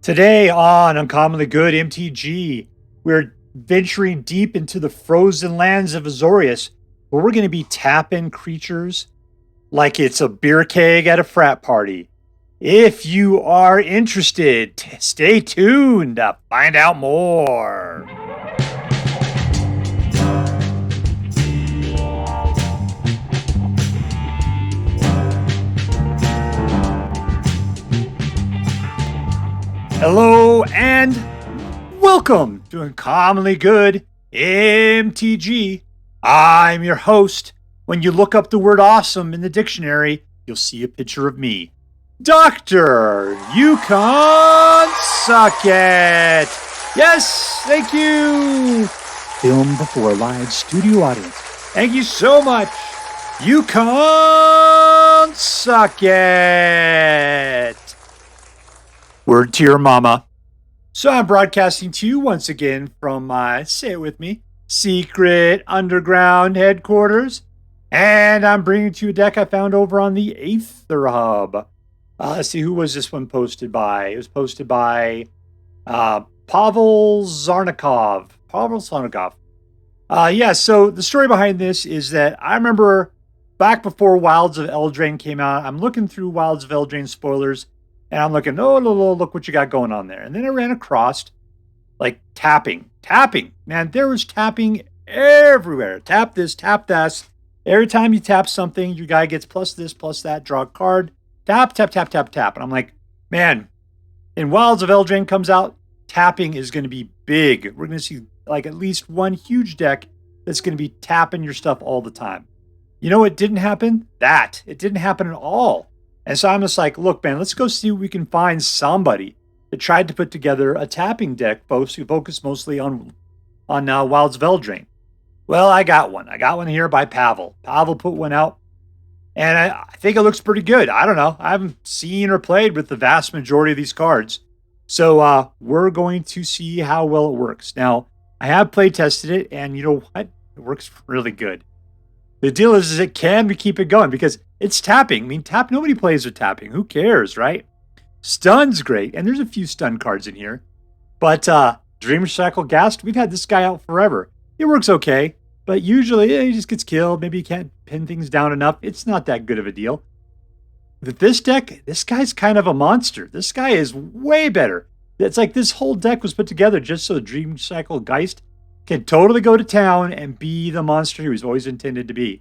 Today on Uncommonly Good MTG, we're venturing deep into the frozen lands of AZORIUS, where we're going to be tapping creatures like it's a beer keg at a frat party. If you are interested, stay tuned to find out more. Hello and welcome to Uncommonly Good MTG. I'm your host. When you look up the word awesome in the dictionary, you'll see a picture of me. Dr. Yukon Suckett. Yes, thank you. Film before a live studio audience. Thank you so much. Yukon Suckett. Word to your mama. So I'm broadcasting to you once again from my, say it with me, secret underground headquarters. And I'm bringing to you a deck I found over on the Aether Hub. Let's see, who was this one posted by? It was posted by PavelZharnikov. Yeah, so the story behind this is that I remember back before Wilds of Eldraine came out, I'm looking through Wilds of Eldraine spoilers, and I'm looking, oh, look what you got going on there. And then I ran across, like, tapping. Man, there was tapping everywhere. Tap this, tap that. Every time you tap something, your guy gets plus this, plus that, draw a card. Tap. And I'm like, man, in Wilds of Eldraine comes out, tapping is going to be big. We're going to see, like, at least one huge deck that's going to be tapping your stuff all the time. You know what didn't happen? It didn't happen at all. And so I'm just like, look, man, let's go see if we can find somebody that tried to put together a tapping deck focused mostly on Wilds of Eldraine. Well, I got one. I got one here by Pavel. Pavel put one out, and I think it looks pretty good. I don't know. I haven't seen or played with the vast majority of these cards. So we're going to see how well it works. Now, I have play tested it, and you know what? It works really good. The deal is it can keep it going because it's tapping. I mean, nobody plays with tapping. Who cares, right? Stun's great, and there's a few stun cards in here. But Dreamshackle Geist, we've had this guy out forever. It works okay, but usually he just gets killed. Maybe you can't pin things down enough. It's not that good of a deal. With this deck, this guy's kind of a monster. This guy is way better. It's like this whole deck was put together just so Dreamshackle Geist can totally go to town and be the monster he was always intended to be.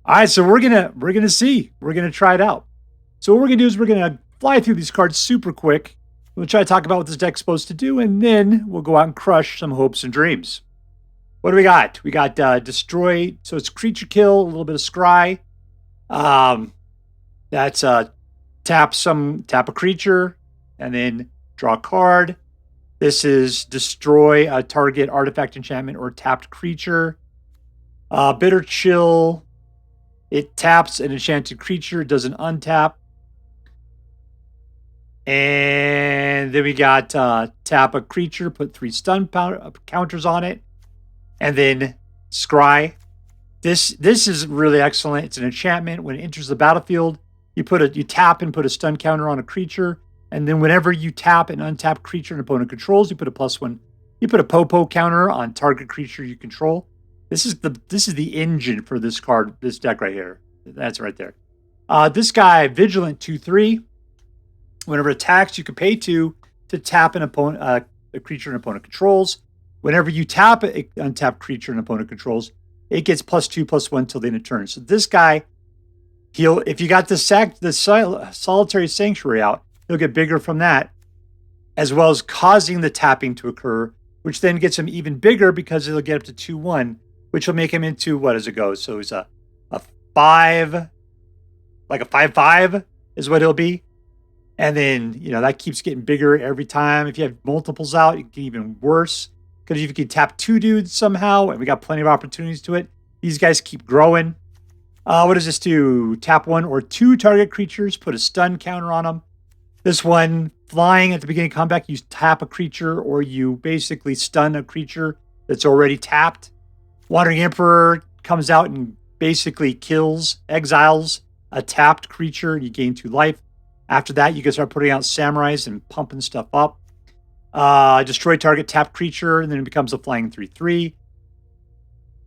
All right, so we're gonna see. We're gonna try it out. So what we're gonna do is we're gonna fly through these cards super quick. We'll try to talk about what this deck's supposed to do, and then we'll go out and crush some hopes and dreams. What do we got? We got destroy. So it's creature kill, a little bit of scry. That's tap a creature, and then draw a card. This is destroy a target artifact, enchantment, or tapped creature. Bitter Chill. It taps an enchanted creature. It doesn't untap. And then we got tap a creature, put 3 stun counters on it. And then scry. This is really excellent. It's an enchantment. When it enters the battlefield, you tap and put a stun counter on a creature. And then whenever you tap an untapped creature an opponent controls, you put a +1. You put a Popo counter on target creature you control. This is the engine for this card, this deck right here. That's right there. This guy, Vigilant 2/3. Whenever it attacks, you can pay 2 to tap a creature an opponent controls. Whenever you tap an untapped creature an opponent controls, it gets +2/+1 till the end of turn. So this guy, if you got the Solitary Sanctuary out, he'll get bigger from that, as well as causing the tapping to occur, which then gets him even bigger because it'll get up to 2/1, which will make him into, what does it go? So he's a 5, like a 5/5 is what he'll be. And then, that keeps getting bigger every time. If you have multiples out, it can get even worse. Because if you can tap 2 dudes somehow, and we got plenty of opportunities to it, these guys keep growing. What does this do? Tap 1 or 2 target creatures, put a stun counter on them. This one, flying at the beginning of combat, you tap a creature or you basically stun a creature that's already tapped. Wandering Emperor comes out and basically exiles a tapped creature, and you gain 2 life. After that, you can start putting out Samurais and pumping stuff up. Destroy target tapped creature, and then it becomes a flying 3/3.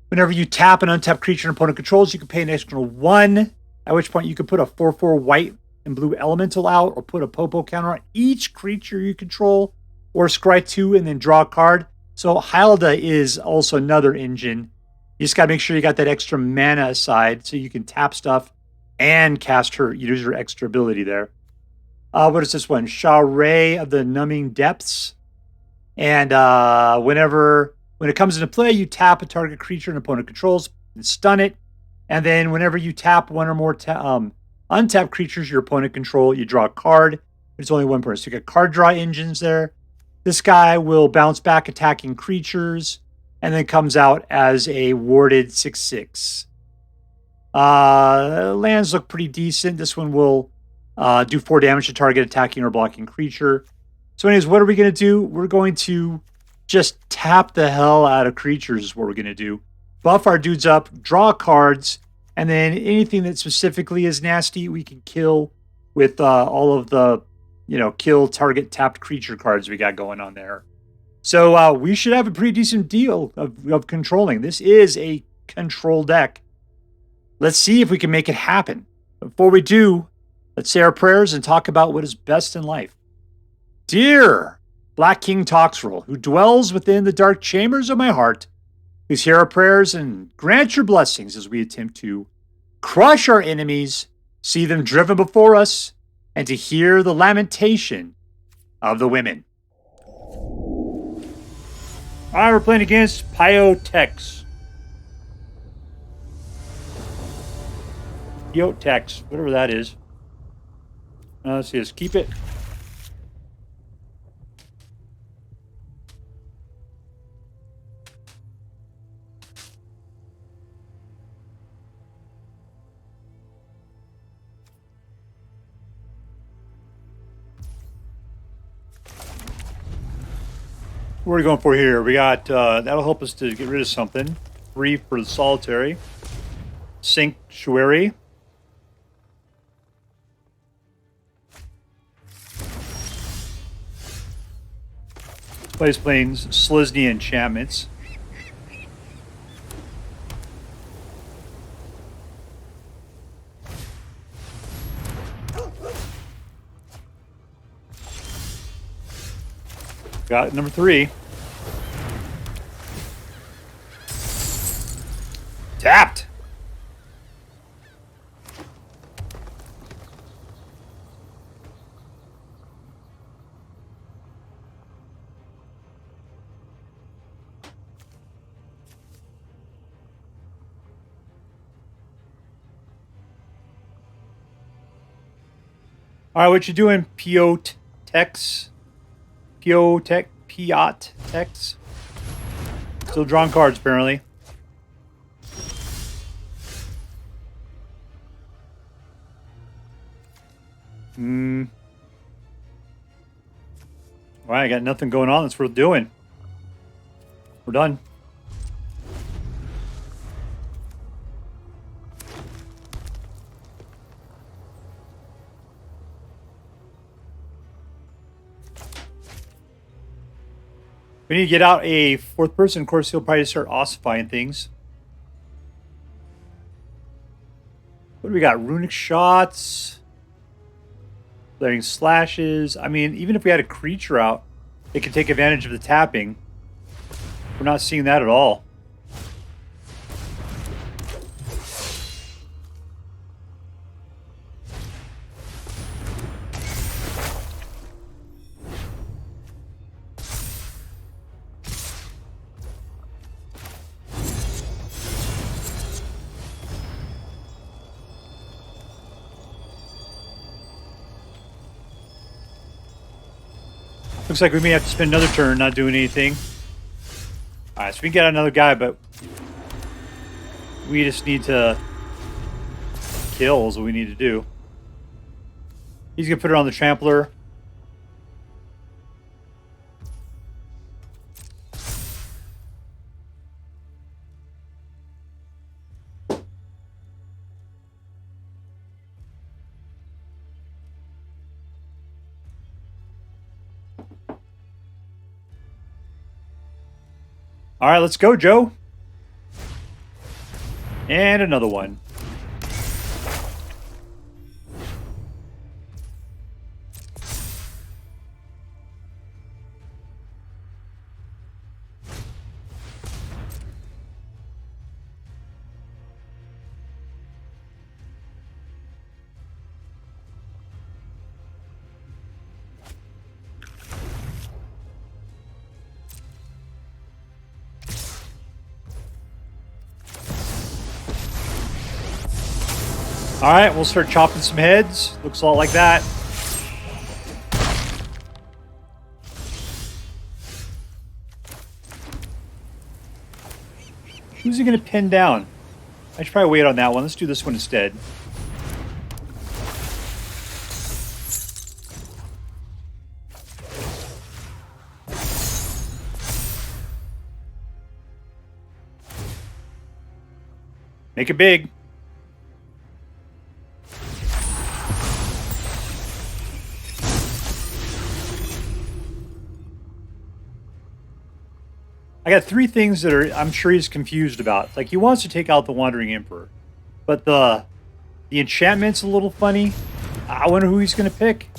Whenever you tap an untapped creature an opponent controls, you can pay an additional 1, at which point you can put a 4/4 white and blue elemental out, or put a Popo counter on each creature you control, or scry 2 and then draw a card. So Hylda is also another engine. You just got to make sure you got that extra mana aside so you can tap stuff and cast her, use her extra ability there. What is this one? Sharae of the Numbing Depths. And when it comes into play, you tap a target creature an opponent controls and stun it. And then whenever you tap one or more untapped creatures your opponent control, you draw a card. It's only one person. So you got card draw engines there. This guy will bounce back attacking creatures and then comes out as a warded 6/6. Lands look pretty decent. This one will do 4 damage to target attacking or blocking creature. So anyways, what are we going to do? We're going to just tap the hell out of creatures is what we're going to do. Buff our dudes up, draw cards, and then anything that specifically is nasty, we can kill with all of the, kill target tapped creature cards we got going on there. So we should have a pretty decent deal of controlling. This is a control deck. Let's see if we can make it happen. Before we do, let's say our prayers and talk about what is best in life. Dear Black King Toxrill, who dwells within the dark chambers of my heart, please hear our prayers and grant your blessings as we attempt to crush our enemies, see them driven before us, and to hear the lamentation of the women. All right, we're playing against Piottecs. Piottecs, whatever that is. Let's see, let's keep it. What are we going for here? We got, that'll help us to get rid of something. 3 for the solitary. Sanctuary. Plays Plains, Selesnya enchantments. Got number 3. Tapped. All right, what you doing, Piottecs? Piottecs. Still drawing cards, apparently. All right, I got nothing going on that's worth doing. We're done. We need to get out a 4th person. Of course, he'll probably start ossifying things. What do we got? Runic Shots. Blaring Slashes. I mean, even if we had a creature out, they could take advantage of the tapping. We're not seeing that at all. Looks like we may have to spend another turn not doing anything. Alright, so we can get another guy, but we just need to kill is what we need to do. He's going to put it on the Trampler. All right, let's go, Joe. And another one. All right, we'll start chopping some heads. Looks a lot like that. Who's he going to pin down? I should probably wait on that one. Let's do this one instead. Make it big. I got three things that I'm sure he's confused about. Like, he wants to take out the Wandering Emperor, but the enchantment's a little funny. I wonder who he's going to pick.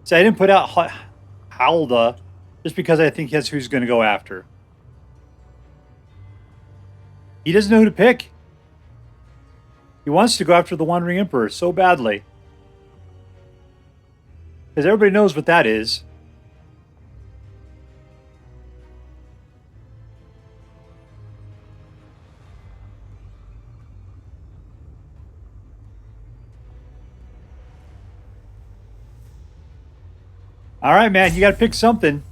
So I didn't put out Hylda just because I think that's who he's going to go after. He doesn't know who to pick. He wants to go after the Wandering Emperor so badly. Because everybody knows what that is. All right, man, you got to pick something.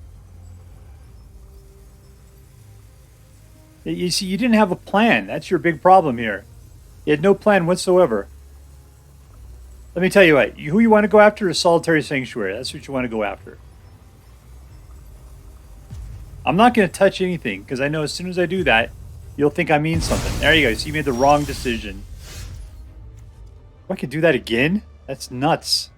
You see, you didn't have a plan. That's your big problem here. You had no plan whatsoever. Let me tell you what, who you want to go after is Solitary Sanctuary. That's what you want to go after. I'm not going to touch anything, because I know as soon as I do that, you'll think I mean something. There you go. So you made the wrong decision. I could do that again? That's nuts.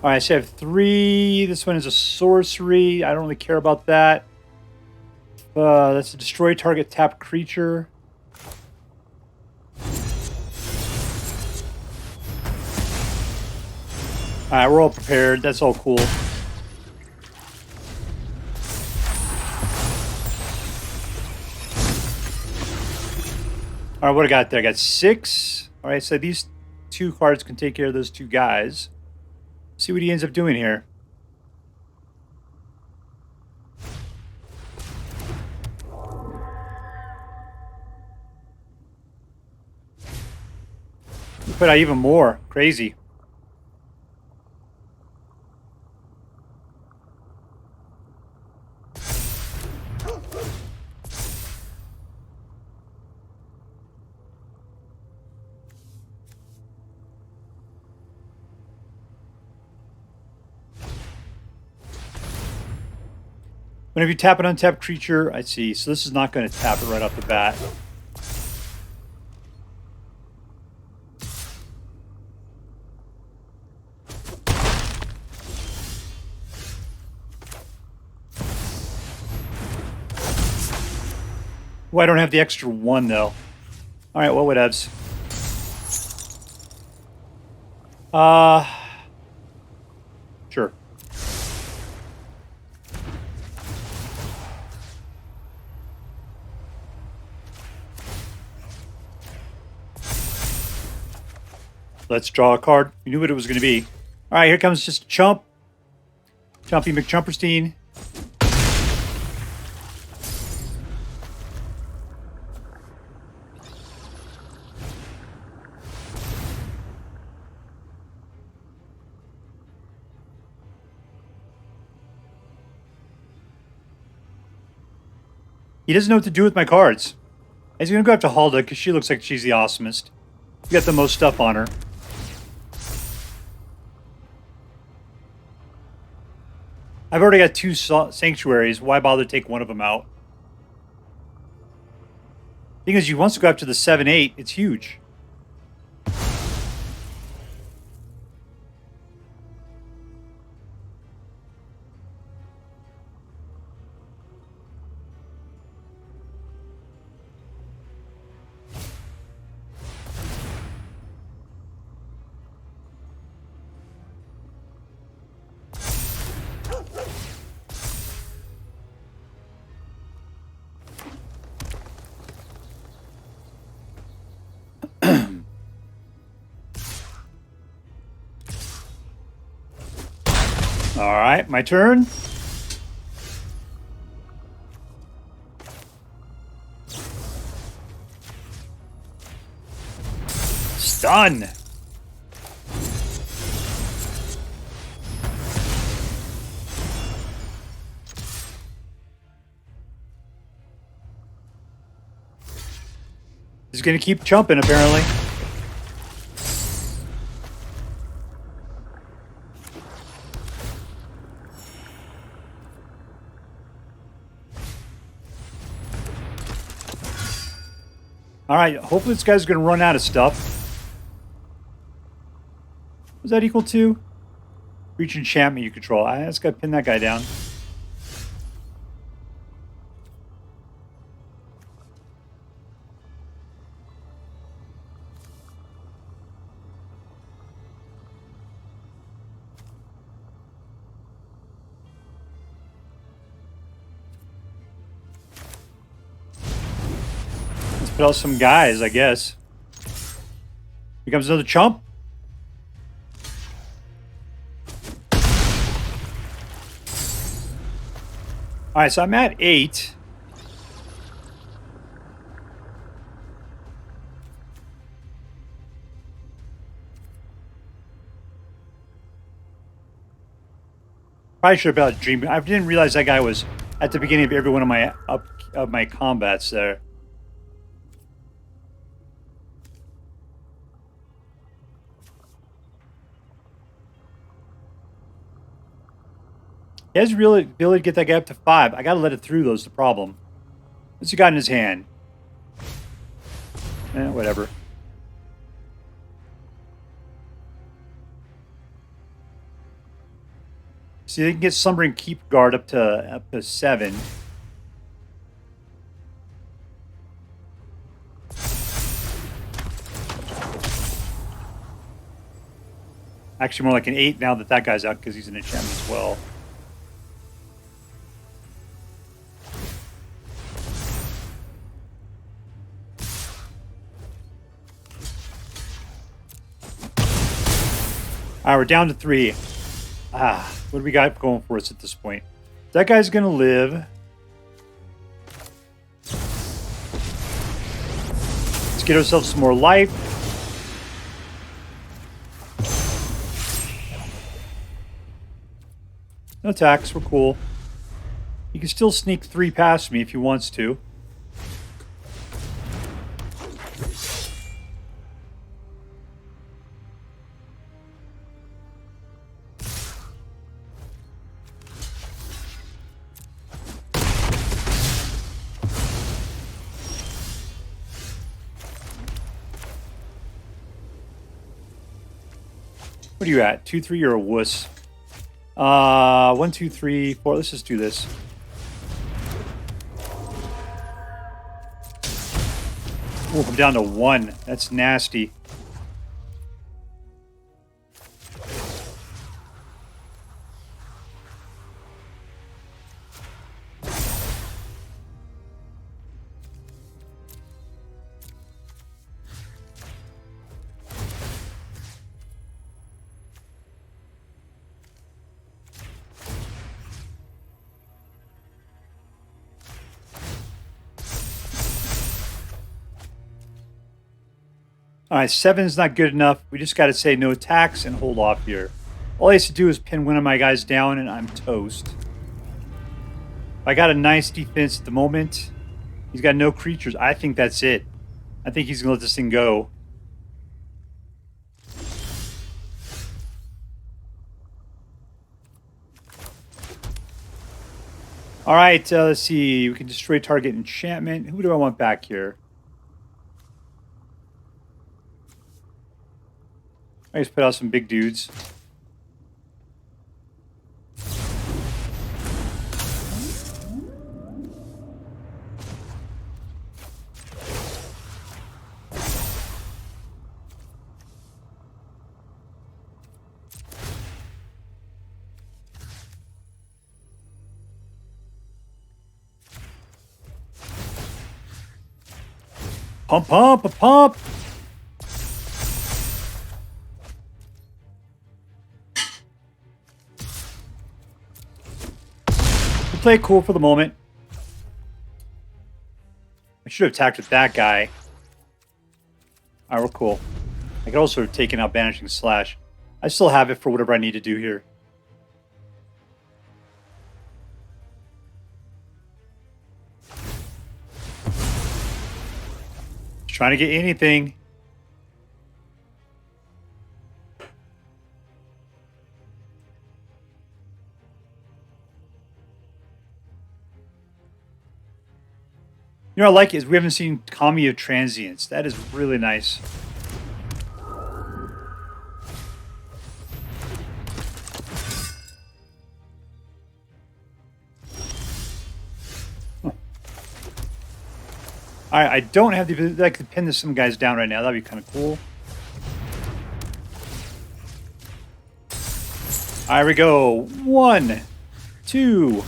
All right, so I have three. This one is a sorcery. I don't really care about that. That's a destroy target tapped creature. All right, we're all prepared. That's all cool. All right, what I got there? I got 6. All right, so these 2 cards can take care of those 2 guys. See what he ends up doing here. He put out even more. Crazy. Whenever you tap an untapped creature, I see. So this is not going to tap it right off the bat. Oh, I don't have the extra 1, though. All right, well, whatevs. Sure. Let's draw a card. You knew what it was going to be. All right, here comes just Chump. Chumpy McChumperstein. He doesn't know what to do with my cards. He's going to go after Hylda because she looks like she's the awesomest. You got the most stuff on her. I've already got 2 sanctuaries. Why bother to take one of them out? Thing is, you want to go up to the 7/8. It's huge. All right, my turn. Stun. He's going to keep jumping, apparently. All right, hopefully this guy's going to run out of stuff. Was that equal to? Reach enchantment you control. I just got to pin that guy down. Put out some guys, I guess. Becomes another chump. Alright, so I'm at 8. Probably should have about Dream. I didn't realize that guy was at the beginning of every one of my combats there. He has really ability to get that guy up to 5. I gotta let it through, though, is the problem. What's he got in his hand? Whatever. See, they can get Slumbering Keep Guard up to 7. Actually, more like an 8 now that that guy's out because he's an enchantment as well. All right, we're down to 3. What do we got going for us at this point? That guy's going to live. Let's get ourselves some more life. No attacks, we're cool. He can still sneak 3 past me if he wants to. What are you at? 2-3, you're a wuss. 1, 2, 3, 4. Let's just do this. Oh, I'm down to 1. That's nasty. All right, 7 is not good enough. We just got to say no attacks and hold off here. All I have to do is pin one of my guys down, and I'm toast. I got a nice defense at the moment. He's got no creatures. I think that's it. I think he's going to let this thing go. All right, let's see. We can destroy target enchantment. Who do I want back here? I just put out some big dudes. Pump, pump, pump. We play it cool for the moment. I should have attacked with that guy. All right, we're cool. I could also have taken out Banishing Slash. I still have it for whatever I need to do here. Just trying to get anything. You know what I like is we haven't seen Kami of Transience. That is really nice. Alright, I don't have the ability. I could pin some guys down right now. That'd be kind of cool. Alright, we go. 1, 2,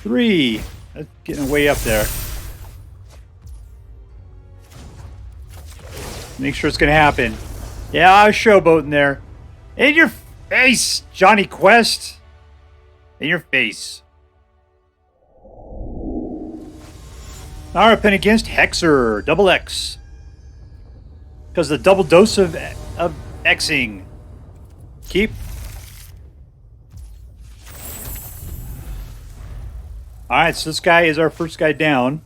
3. That's getting way up there. Make sure it's going to happen. Yeah, I was showboating there. In your face, Johnny Quest. In your face. Alright, pin against Hexxer. Double X. Because the double dose of Xing. Keep. Alright, so this guy is our first guy down.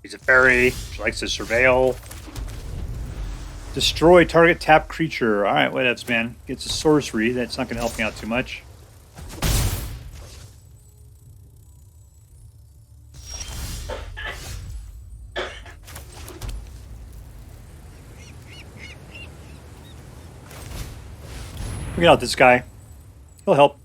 He's a fairy. She likes to surveil. Destroy target tap creature. Alright, whatevs, man. Gets a sorcery. That's not going to help me out too much. Look out this guy. He'll help.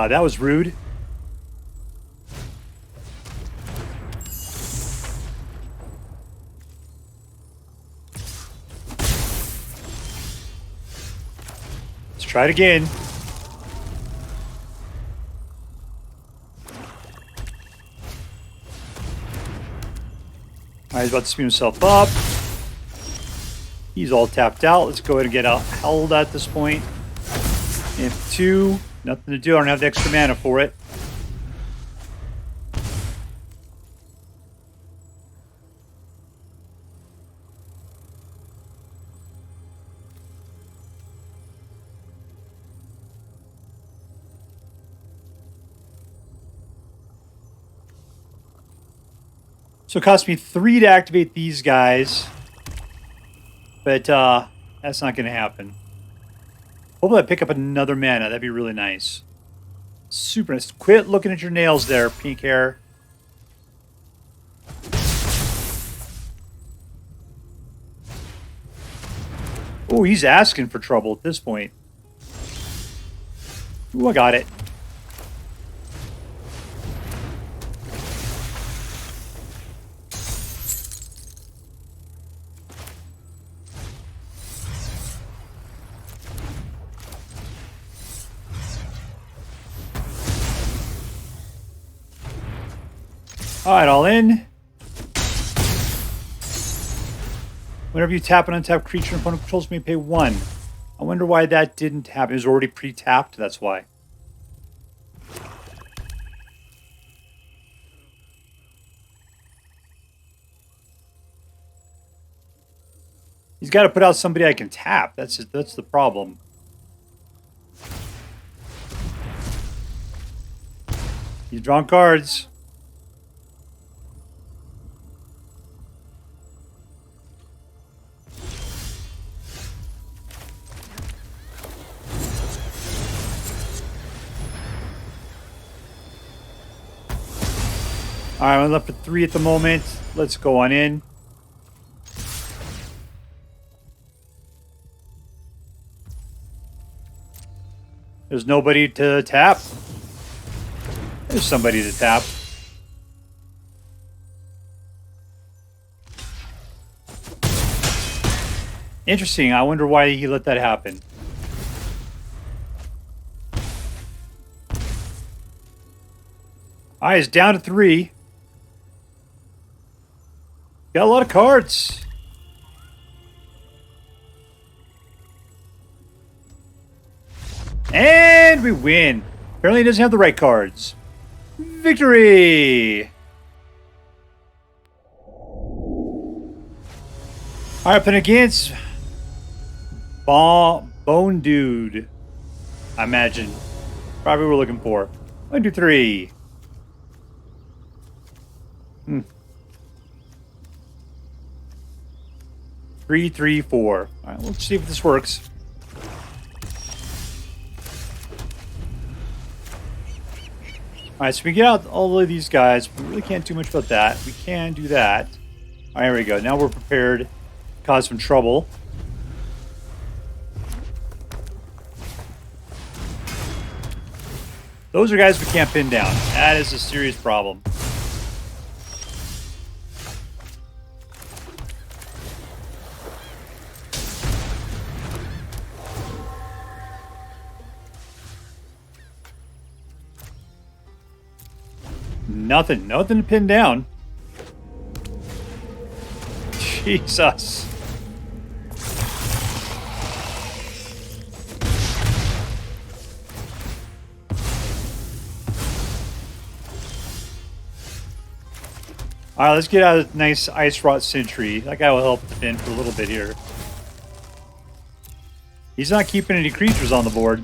That was rude. Let's try it again. Alright, he's about to speed himself up. He's all tapped out. Let's go ahead and get out Hylda at this point. If 2, nothing to do. I don't have the extra mana for it. So it cost me 3 to activate these guys. But that's not going to happen. Hopefully I pick up another mana. That'd be really nice. Super nice. Quit looking at your nails there, pink hair. Oh, he's asking for trouble at this point. Ooh, I got it. Alright, all in. Whenever you tap an untapped creature, an opponent controls may pay 1. I wonder why that didn't happen. It was already pre-tapped, that's why. He's got to put out somebody I can tap. That's the problem. He's drawing cards. All right, I'm left with 3 at the moment. Let's go on in. There's nobody to tap. There's somebody to tap. Interesting. I wonder why he let that happen. All right, it's down to 3. Got a lot of cards. And we win. Apparently he doesn't have the right cards. Victory! Alright, playing against Bone Dude. I imagine. Probably what we're looking for. 1, 2, 3. 3, 3, 4. Alright, let's see if this works. Alright, so we get out all of these guys. We really can't do much about that. We can do that. Alright, here we go. Now we're prepared to cause some trouble. Those are guys we can't pin down. That is a serious problem. Nothing to pin down. Jesus. Alright, let's get out a nice Icewrought Sentry. That guy will help defend for a little bit here. He's not keeping any creatures on the board.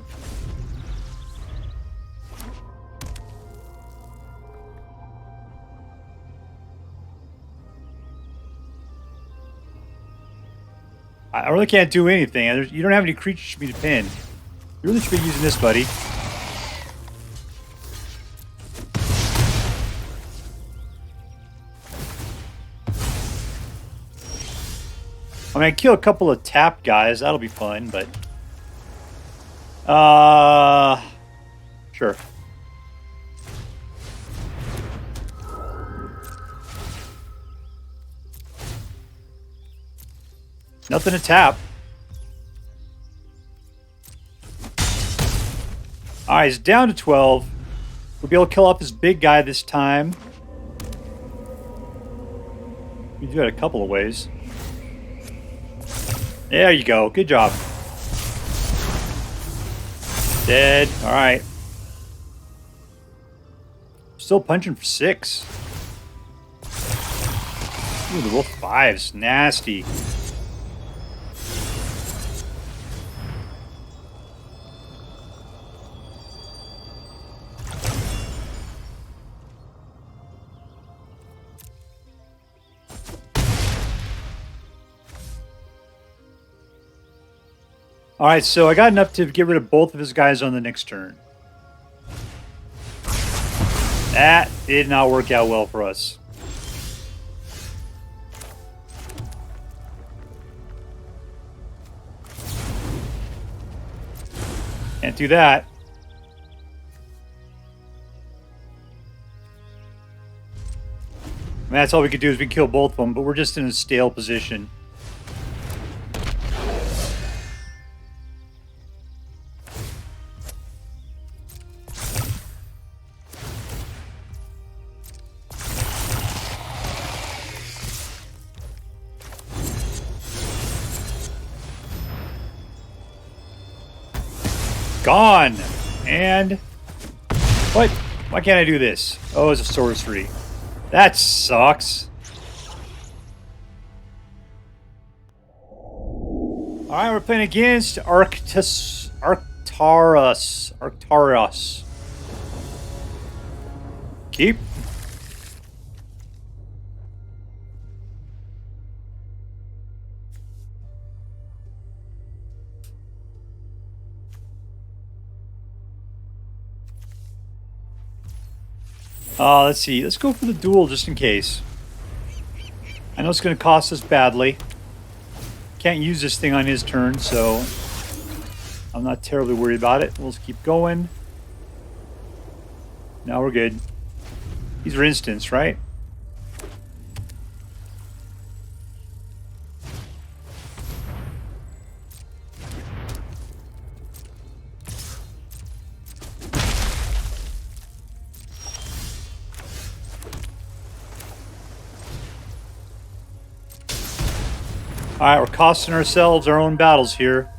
I really can't do anything. You don't have any creatures for me to pin. You really should be using this, buddy. I mean, I kill a couple of tap guys. That'll be fun, but... Sure. Nothing to tap. Alright, he's down to 12. We'll be able to kill off this big guy this time. We do it a couple of ways. There you go. Good job. Dead. Alright. Still punching for 6. Ooh, the roll 5's nasty. Alright, so I got enough to get rid of both of his guys on the next turn. That did not work out well for us. Can't do that. I mean, that's all we could do is we kill both of them, but we're just in a stale position. Gone! And... What? Why can't I do this? Oh, it's a sorcery. That sucks. Alright, we're playing against Arktaurous. Keep. Let's see. Let's go for the duel just in case. I know it's going to cost us badly. Can't use this thing on his turn, so I'm not terribly worried about it. We'll just keep going. Now we're good. These are instants, right? Alright, we're costing ourselves our own battles here.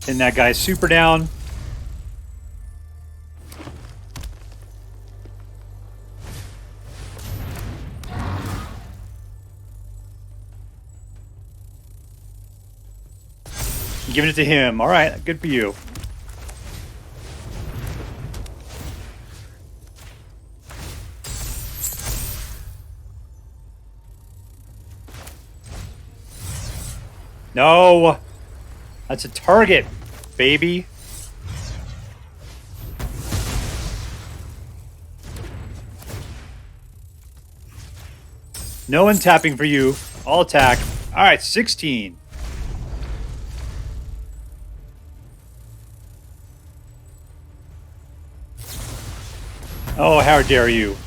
And that guy's super down. Giving it to him. Alright, good for you. No! That's a target, baby. No untapping for you. All attack. Alright, 16. Oh, how dare you.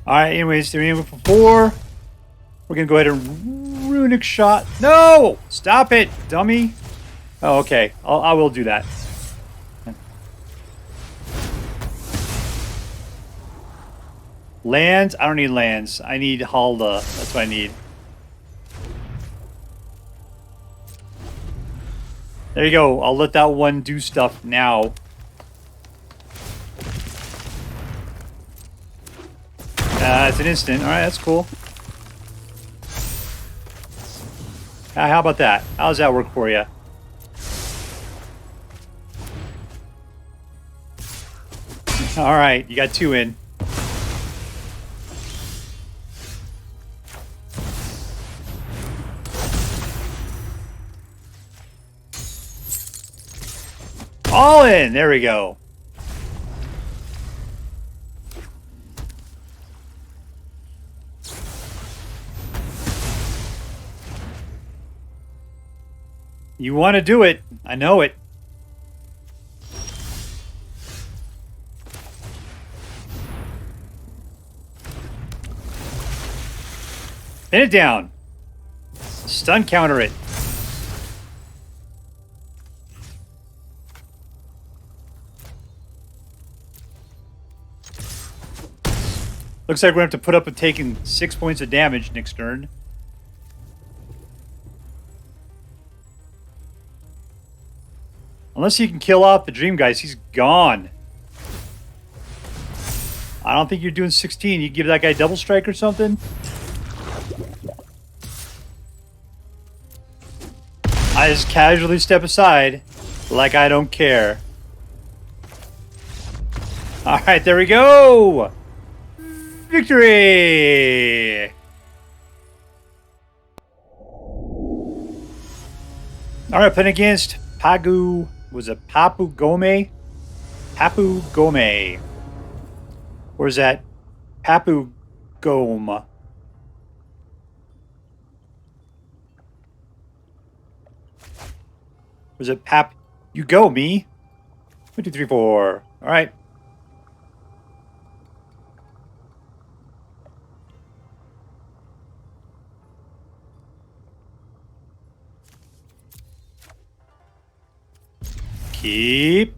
Alright, anyways, they're aiming for 4. We're going to go ahead and Runic Shot. No! Stop it, dummy. Oh, okay. I will do that. Lands? I don't need lands. I need Hylda. That's what I need. There you go. I'll let that one do stuff now. It's an instant. Alright, that's cool. How about that? How does that work for you? Alright, you got 2 in. All in! There we go. You want to do it. I know it. Pin it down. Stun counter it. Looks like we're going to have to put up with taking 6 points of damage next turn. Unless you can kill off the Dream Geist, he's gone. I don't think you're doing 16. You give that guy double strike or something? I just casually step aside like I don't care. Alright, there we go! Victory! Alright, playing against was it Papugome? Papugome. Where's that? Papugome. Was it You go, me. 1, 2, 3, 4. Alright. Keep.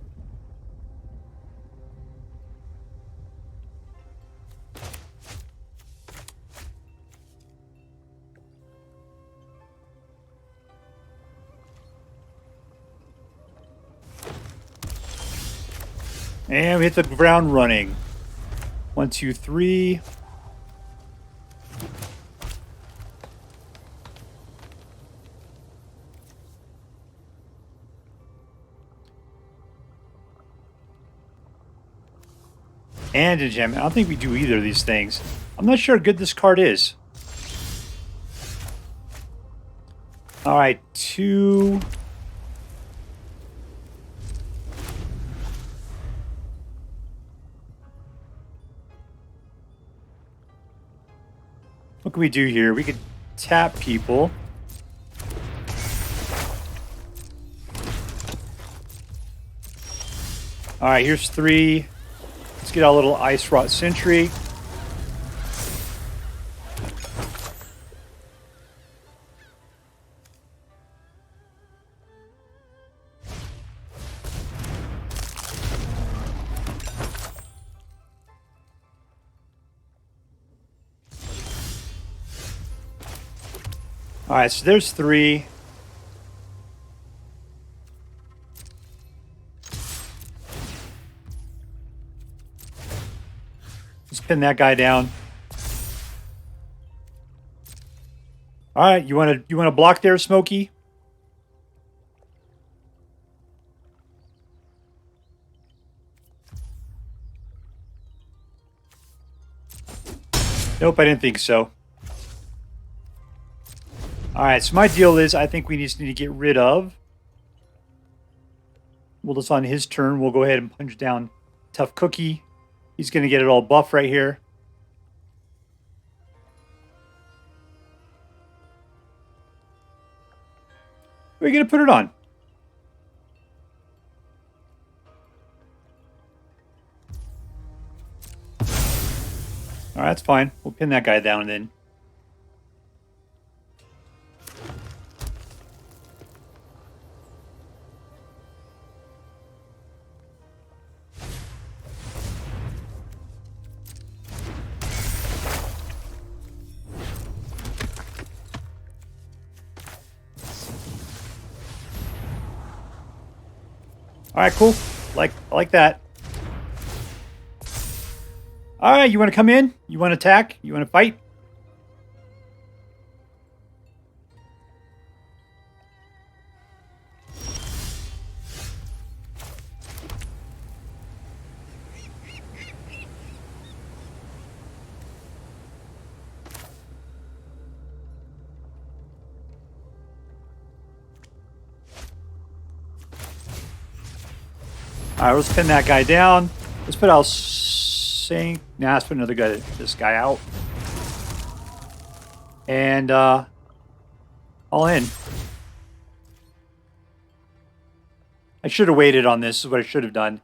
And we hit the ground running. 1, 2, 3. And a gem. I don't think we do either of these things. I'm not sure how good this card is. All right, 2. What can we do here? We could tap people. All right, here's 3. Let's get our little Icewrought Sentry. All right, so there's 3. Let's pin that guy down. All right, you want to block there, Smokey? Nope, I didn't think so. All right, so my deal is I think we just need to get rid of. Well, just on his turn, we'll go ahead and punch down Tough Cookie. He's going to get it all buff right here. We're going to put it on. All right, that's fine. We'll pin that guy down then. All right, cool. I like that. All right, you want to come in? You want to attack? You want to fight? All right, let's pin that guy down. Let's put out Sink. Nah, let's put this guy out. And all in. I should have waited on this. Is what I should have done.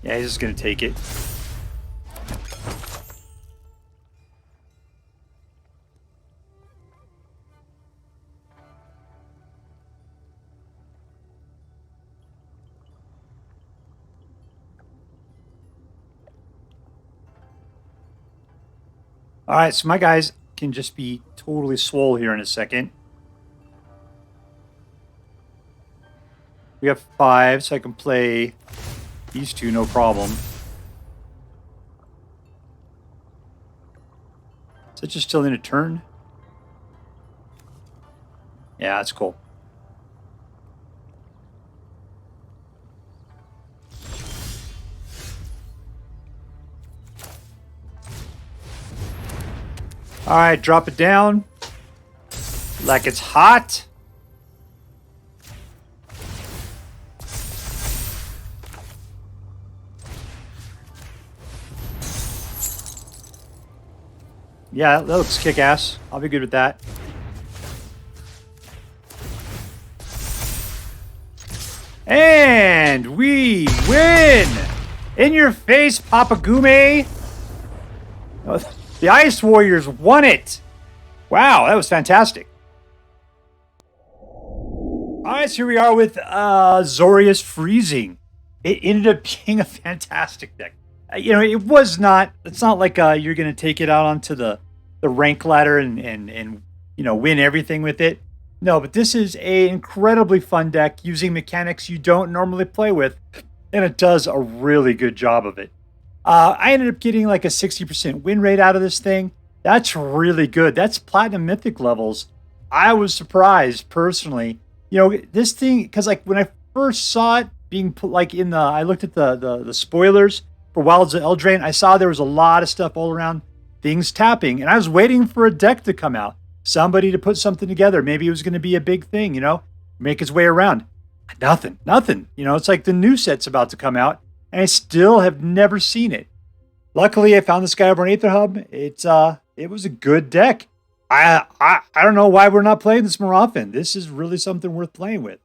Yeah, he's just gonna take it. All right, so my guys can just be totally swole here in a second. We have 5, so I can play these 2, no problem. Is it just still in a turn? Yeah, that's cool. All right, drop it down like it's hot. Yeah, that looks kick-ass. I'll be good with that. And we win! In your face, Papugome! Oh, the Ice Warriors won it! Wow, that was fantastic. Alright, so here we are with AZORIUS Freezing. It ended up being a fantastic deck. You know, it was not, it's not like you're going to take it out onto the rank ladder and you know, win everything with it. No, but this is an incredibly fun deck using mechanics you don't normally play with. and it does a really good job of it. I ended up getting like a 60% win rate out of this thing. That's really good. That's platinum mythic levels. I was surprised personally. You know, this thing, because like when I first saw it being put like in the, I looked at the spoilers for Wilds of Eldraine. I saw there was a lot of stuff all around things tapping, and I was waiting for a deck to come out, somebody to put something together. Maybe it was going to be a big thing, you know, make its way around. Nothing. You know, it's like the new set's about to come out, and I still have never seen it. Luckily, I found this guy over on Aether Hub. It was a good deck. I don't know why we're not playing this more often. This is really something worth playing with.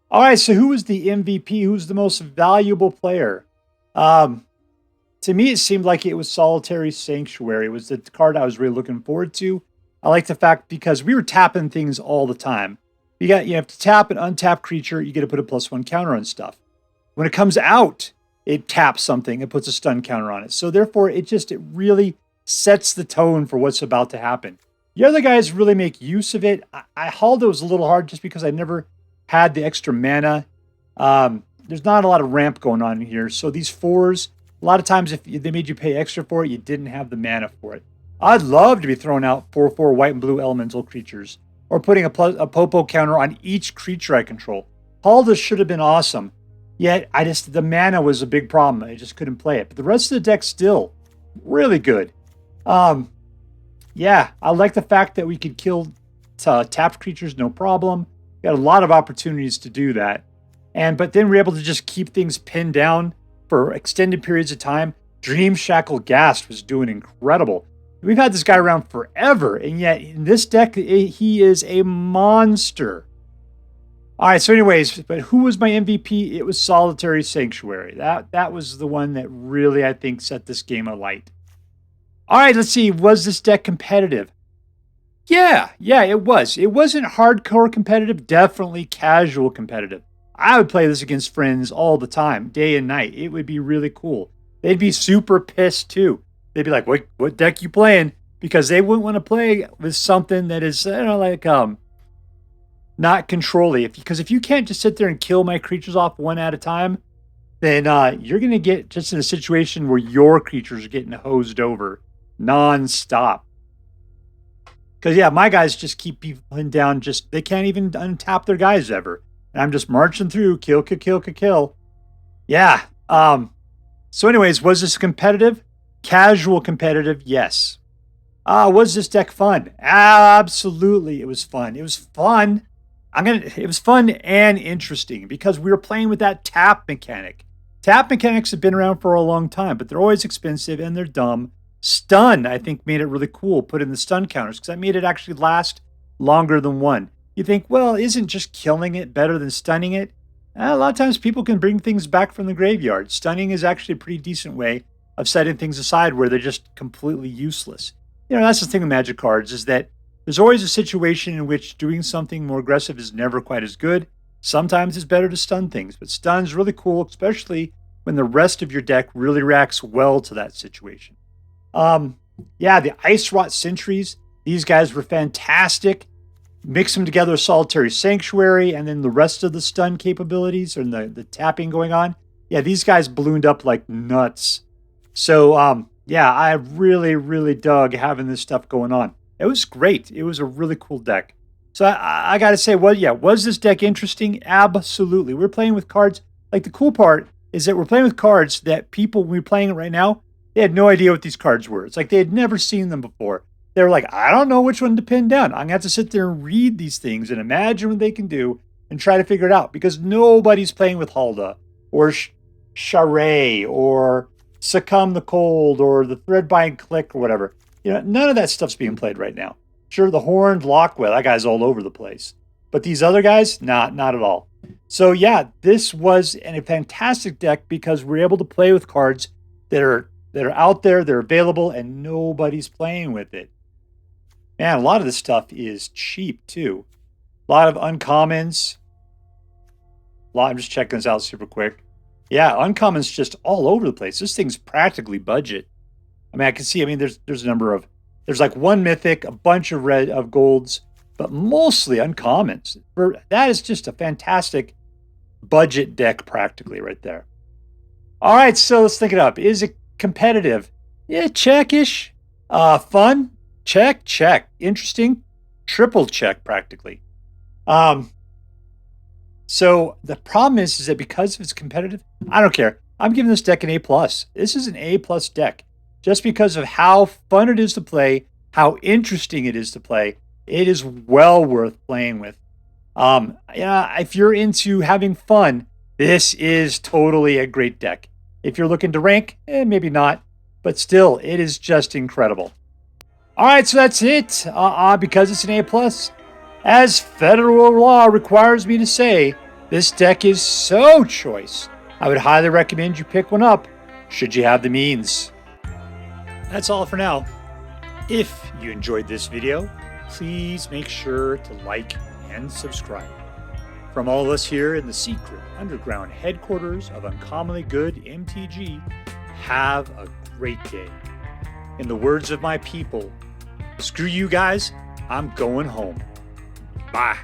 All right, so who was the MVP? Who's the most valuable player? To me, it seemed like it was Solitary Sanctuary. It was the card I was really looking forward to. I like the fact because we were tapping things all the time. You have to tap an untapped creature. You get to put a +1 counter on stuff. When it comes out, it taps something. It puts a stun counter on it. So therefore, it really sets the tone for what's about to happen. The other guys really make use of it. Hylda was a little hard just because I never had the extra mana. There's not a lot of ramp going on here. So these 4s, a lot of times if they made you pay extra for it, you didn't have the mana for it. I'd love to be throwing out 4/4 white and blue elemental creatures, or putting a Popo counter on each creature I control. Hylda should have been awesome. Yet, the mana was a big problem. I just couldn't play it. But the rest of the deck still really good. Yeah, I like the fact that we could kill tapped creatures no problem. We had a lot of opportunities to do that. But then we're able to just keep things pinned down for extended periods of time. Dreamshackle Geist was doing incredible. We've had this guy around forever, and yet in this deck, he is a monster. All right, so anyways, but who was my MVP? It was Solitary Sanctuary. That was the one that really, I think, set this game alight. All right, let's see. Was this deck competitive? Yeah, it was. It wasn't hardcore competitive, definitely casual competitive. I would play this against friends all the time, day and night. It would be really cool. They'd be super pissed, too. They'd be like, what deck you playing? Because they wouldn't want to play with something that is, not controlly. Because if you can't just sit there and kill my creatures off one at a time, then you're going to get just in a situation where your creatures are getting hosed over non-stop. Because, yeah, my guys just keep people down. They can't even untap their guys ever. And I'm just marching through, kill. Yeah. So anyways, was this competitive? Casual competitive, yes. Was this deck fun? Absolutely, it was fun. It was fun. It was fun and interesting because we were playing with that tap mechanic. Tap mechanics have been around for a long time, but they're always expensive and they're dumb. Stun, I think, made it really cool. Put in the stun counters because that made it actually last longer than one. You think, well, isn't just killing it better than stunning it? A lot of times people can bring things back from the graveyard. Stunning is actually a pretty decent way of setting things aside where they're just completely useless. You know, that's the thing with Magic cards is that there's always a situation in which doing something more aggressive is never quite as good. Sometimes it's better to stun things, but stun's really cool, especially when the rest of your deck really reacts well to that situation. Yeah, the Icewrought Sentries, these guys were fantastic. Mix them together with Solitary Sanctuary and then the rest of the stun capabilities and the tapping going on. Yeah, these guys ballooned up like nuts. So, yeah, I really dug having this stuff going on. It was great. It was a really cool deck. So I got to say, well, yeah, was this deck interesting? Absolutely. We're playing with cards. Like the cool part is that we're playing with cards that people, when we're playing it right now, they had no idea what these cards were. It's like they had never seen them before. They were like, I don't know which one to pin down. I'm going to have to sit there and read these things and imagine what they can do and try to figure it out because nobody's playing with Hylda or Sharae or Succumb the Cold or the Threadbind Clique or whatever. You know, none of that stuff's being played right now. Sure, the Horned Loch-Whale, that guy's all over the place. But these other guys, not at all. So yeah, this was a fantastic deck because we're able to play with cards that are out there, they're available, and nobody's playing with it. Man, a lot of this stuff is cheap too. A lot of uncommons. I'm just checking this out super quick. Yeah, uncommons just all over the place. This thing's practically budget. I mean, I can see, there's a number of, there's like one mythic, a bunch of golds, but mostly uncommons. That is just a fantastic budget deck practically right there. All right, so let's think it up. Is it competitive? Yeah, checkish. Fun? Check, check. Interesting? Triple check practically. So the problem is that because it's competitive, I don't care. I'm giving this deck an A+. This is an A+ deck. Just because of how fun it is to play, how interesting it is to play. It is well worth playing with. If you're into having fun, this is totally a great deck. If you're looking to rank, maybe not, but still, it is just incredible. All right, so that's it. Because it's an A+, as federal law requires me to say, this deck is so choice. I would highly recommend you pick one up, should you have the means. That's all for now. If you enjoyed this video, please make sure to like and subscribe. From all of us here in the secret underground headquarters of Uncommonly Good MTG, have a great day. In the words of my people, screw you guys, I'm going home. Bye.